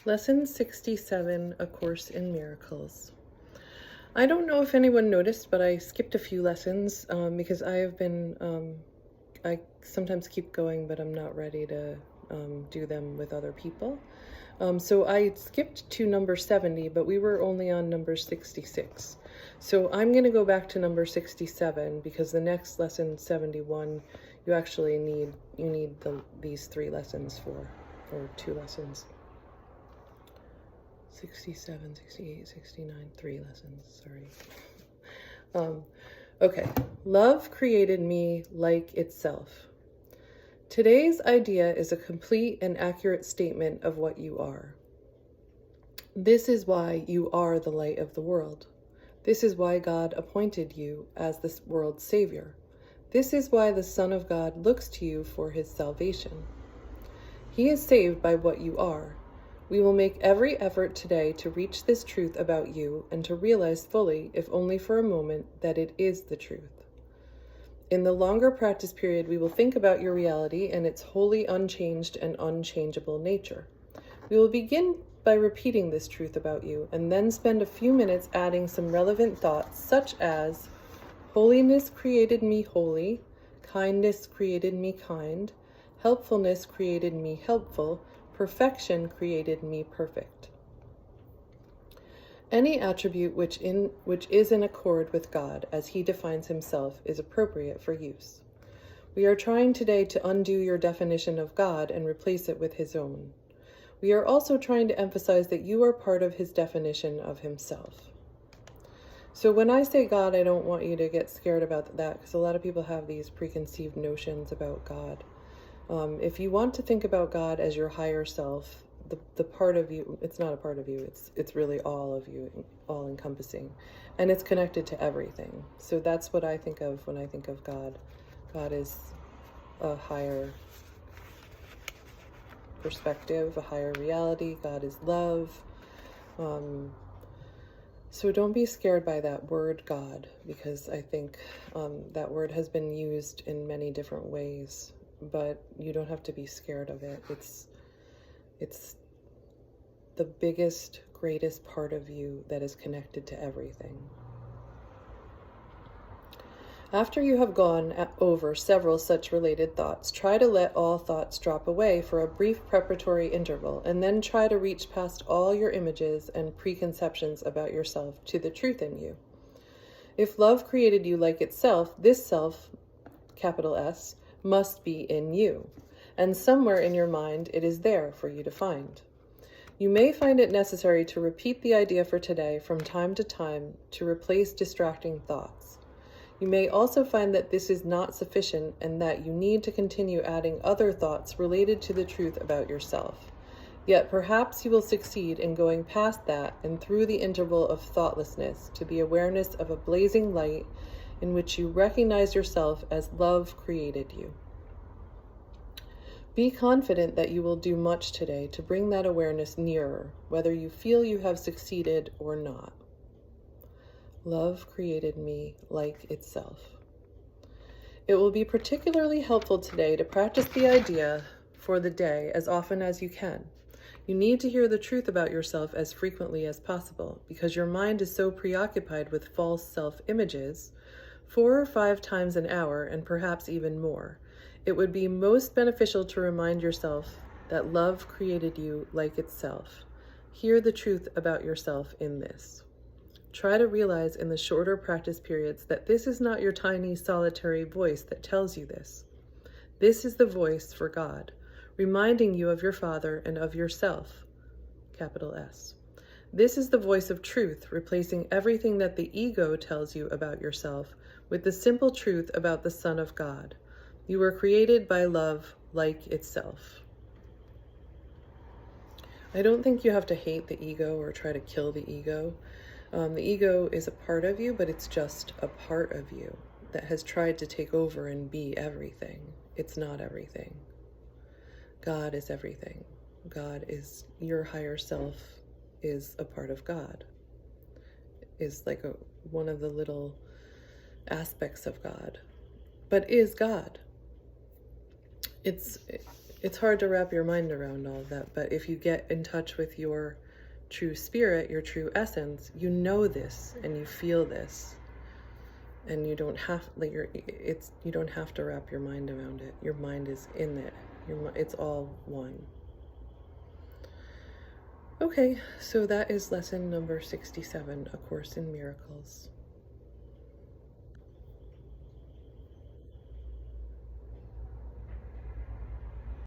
Lesson 67, A Course in Miracles. I don't know if anyone noticed, but I skipped a few lessons because I sometimes keep going, but I'm not ready to do them with other people. So I skipped to number 70, but we were only on number 66. So I'm going to go back to number 67 because the next lesson, 71, you actually need these 3 lessons for, or 2 lessons. 67, 68, 69, 3 lessons, sorry. Okay, love created me like itself. Today's idea is a complete and accurate statement of what you are. This is why you are the light of the world. This is why God appointed you as this world's savior. This is why the Son of God looks to you for his salvation. He is saved by what you are. We will make every effort today to reach this truth about you and to realize fully, if only for a moment, that it is the truth. In the longer practice period, we will think about your reality and its wholly unchanged and unchangeable nature. We will begin by repeating this truth about you and then spend a few minutes adding some relevant thoughts such as, holiness created me holy, kindness created me kind, helpfulness created me helpful, perfection created me perfect. Any attribute which is in accord with God as he defines himself is appropriate for use. We are trying today to undo your definition of God and replace it with his own. We are also trying to emphasize that you are part of his definition of himself. So when I say God, I don't want you to get scared about that because a lot of people have these preconceived notions about God. If you want to think about God as your higher self, the part of you, it's not a part of you, it's really all of you, all encompassing, and it's connected to everything. So that's what I think of when I think of God. God is a higher perspective, a higher reality. God is love. So don't be scared by that word God, because I think that word has been used in many different ways. But you don't have to be scared of it. It's the biggest, greatest part of you that is connected to everything. After you have gone over several such related thoughts, try to let all thoughts drop away for a brief preparatory interval, and then try to reach past all your images and preconceptions about yourself to the truth in you. If love created you like itself, this self, capital S, must be in you, and somewhere in your mind it is there for you to find. You may find it necessary to repeat the idea for today from time to time to replace distracting thoughts. You may also find that this is not sufficient and that you need to continue adding other thoughts related to the truth about yourself. Yet perhaps you will succeed in going past that and through the interval of thoughtlessness to the awareness of a blazing light in which you recognize yourself as love created you. Be confident that you will do much today to bring that awareness nearer, whether you feel you have succeeded or not. Love created me like itself. It will be particularly helpful today to practice the idea for the day as often as you can. You need to hear the truth about yourself as frequently as possible because your mind is so preoccupied with false self-images, 4 or 5 times an hour and perhaps even more. It would be most beneficial to remind yourself that love created you like itself. Hear the truth about yourself in this. Try to realize in the shorter practice periods that this is not your tiny solitary voice that tells you this. This is the voice for God, reminding you of your Father and of yourself, capital S. This is the voice of truth, replacing everything that the ego tells you about yourself with the simple truth about the Son of God. You were created by love like itself. I don't think you have to hate the ego or try to kill the ego. The ego is a part of you, but it's just a part of you that has tried to take over and be everything. It's not everything. God is everything. God is your higher self, is a part of God, is like one of the little aspects of God, but is God. It's It's hard to wrap your mind around all of that, but if you get in touch with your true spirit, your true essence, you know this and you feel this, and you don't have you don't have to wrap your mind around it. Your mind is in it. It's all one. Okay, so that is lesson number 67, A Course in Miracles.